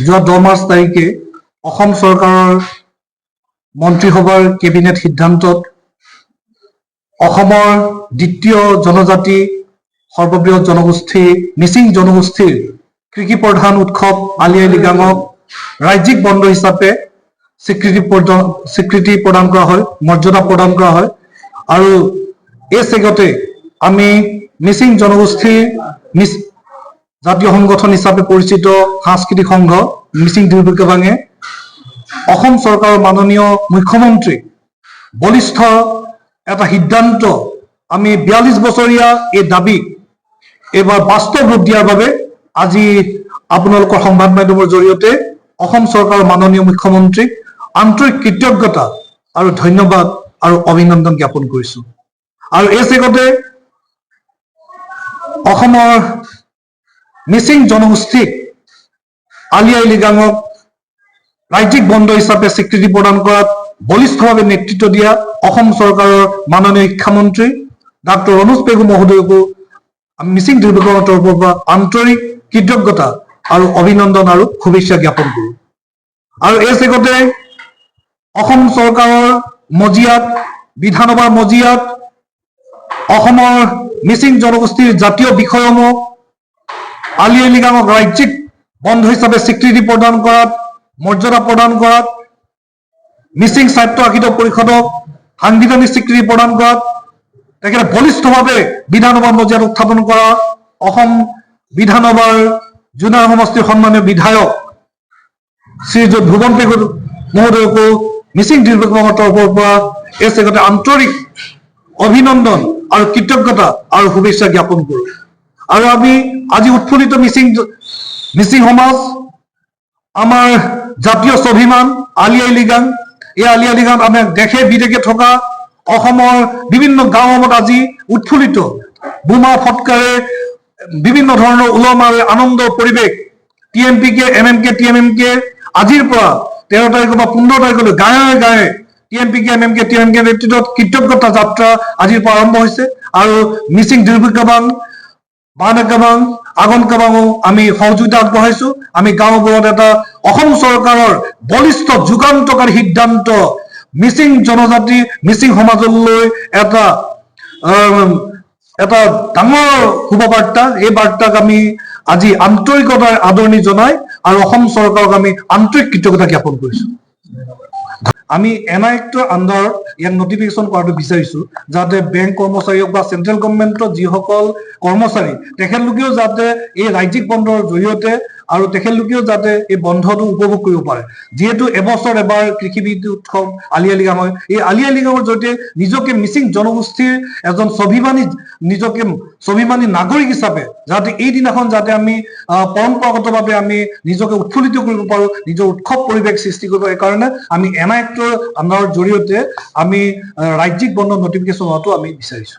যোৱা 10 মাৰ্চ তাৰিখে অসম চৰকাৰৰ মন্ত্ৰীসভাৰ কেবিনেট সিদ্ধান্তত অসমৰ দ্বিতীয় জনজাতি সৰ্ববৃহৎ জনগোষ্ঠী মিচিং জনগোষ্ঠীৰ কৃষি প্ৰধান উৎসৱ আলি আই লৃগাঙক ৰাজ্যিক বন্ধ হিচাপে স্বীকৃতি প্ৰদান কৰা হয়, মৰ্যাদা প্ৰদান কৰা হয়। আৰু এই চেগতে আমি মিচিং জনগোষ্ঠীৰ জাতীয় সংগঠন হিচাপে পৰিচিত সাংস্কৃতিক সংঘ মিচিং দুৰ্ভিক্ষবাঙে অসম চৰকাৰৰ মাননীয় মুখ্যমন্ত্ৰী বলিষ্ঠ এটা সিদ্ধান্ত আমি 42 বছৰীয়া এই দাবী এবাৰ বাস্তৱ ৰূপ দিয়াৰ বাবে আজি আপোনালোকৰ সংবাদ মাধ্যমৰ জৰিয়তে অসম চৰকাৰৰ মাননীয় মুখ্যমন্ত্ৰীক আন্তৰিক কৃতজ্ঞতা আৰু ধন্যবাদ আৰু অভিনন্দন জ্ঞাপন কৰিছো। আৰু এই চেগতে অসমৰ মিচিং জনগোষ্ঠীক আলি আই লৃগাঙক ৰাজ্যিক বন্ধ হিচাপে স্বীকৃতি প্ৰদান কৰাত বলিষ্ঠভাৱে নেতৃত্ব দিয়া অসম চৰকাৰৰ মাননীয় শিক্ষামন্ত্ৰী ডাক্তৰ অনুজ পেগু মহোদয়কো মিচিং দুৰ্ভিক্ষবাঙৰ তৰফৰ পৰা আন্তৰিক কৃতজ্ঞতা আৰু অভিনন্দন আৰু শুভেচ্ছা জ্ঞাপন কৰোঁ। আৰু এই চেগতে অসম চৰকাৰৰ মজিয়াত বিধানসভাৰ মজিয়াত অসমৰ মিচিং জনগোষ্ঠীৰ জাতীয় বিষয়সমূহ আলি আই লৃগাঙক ৰাজ্যিক বন্ধ হিচাপে স্বীকৃতি প্ৰদান কৰাত মৰ্যাদা প্ৰদান কৰাত মিচিং স্বায়ত্তশাসিত পৰিষদক সাংবিধানিক স্বীকৃতি প্ৰদান কৰাত তেখেতে বলিষ্ঠভাৱে বিধানসভাৰ মজিয়াত উত্থাপন কৰা অসম বিধানসভাৰ জোনাই সমষ্টিৰ সন্মানীয় বিধায়ক শ্ৰীযুত ভুৱন পেগু মহোদয়কো মিচিং দুৰ্ভিক্ষবাঙৰ তৰফৰ পৰা এই চেগতে আন্তৰিক অভিনন্দন আৰু কৃতজ্ঞতা আৰু শুভেচ্ছা জ্ঞাপন কৰোঁ। আৰু আমি আজি উৎফুল্লিত মিচিং সমাজ আমাৰ জাতীয় স্বাভিমান আলি আই লৃগাং এই আলি আই লৃগাং আমি দেশে বিদেশে থকা অসমৰ বিভিন্ন গাঁৱত আজি উৎফুল্লিত বোমা ফটকাৰে বিভিন্ন ধৰণৰ উলহ আনন্দৰ পৰিৱেশ TMPK MMK TMMK আজিৰ পৰা 13 তাৰিখৰ পৰা 15 তাৰিখলৈ গাঁৱে গাঁৱে TMPK MMK TMMK নেতৃত্বত কৃতজ্ঞতা যাত্ৰা আজিৰ পৰা আৰম্ভ হৈছে। আৰু মিচিং দুৰ্ভিক্ষবাঙ বানকাবাং আগনকাবাঙো আমি সহযোগিতা আগবঢ়াইছো। আমি গাঁওবোৰত এটা অসম চৰকাৰৰ বলিষ্ঠ যুগান্তকাৰী সিদ্ধান্ত মিচিং জনজাতি মিচিং সমাজলৈ এটা ডাঙৰ শুভবাৰ্তা, এই বাৰ্তাক আমি আজি আন্তৰিকতাৰে আদৰণি জনাই আৰু অসম চৰকাৰক আমি আন্তৰিক কৃতজ্ঞতা জ্ঞাপন কৰিছো। আমি NI এক্টৰ আণ্ডাৰত ইয়াক নটিফিকেশ্যন কৰাটো বিচাৰিছো যাতে বেংক কৰ্মচাৰী হওক বা চেন্ট্ৰেল গভৰ্ণমেণ্টৰ যিসকল কৰ্মচাৰী তেখেতলোকেও যাতে এই ৰাজ্যিক বন্ধৰ জৰিয়তে আৰু তেখেতলোকেও যাতে এই বন্ধটো উপভোগ কৰিব পাৰে। যিহেতু এবছৰ এবাৰ কৃষিভিত্তিক উৎসৱ আলি আই লৃগাং হয়, এই আলি আই লৃগাঙৰ জৰিয়তে নিজকে মিচিং জনগোষ্ঠীৰ এজন স্বাভিমানী নাগৰিক হিচাপে যাতে এই দিনাখন যাতে আমি পৰম্পৰাগতভাৱে আমি নিজকে উৎফুল্লিত কৰিব পাৰোঁ, নিজৰ উৎসৱ পৰিৱেশ সৃষ্টি কৰিব পাৰোঁ। কাৰণে আমি NI এক্টৰ আণ্ডাৰৰ জৰিয়তে আমি ৰাজ্যিক বন্ধ নটিফিকেশ্যন হোৱাটো আমি বিচাৰিছো।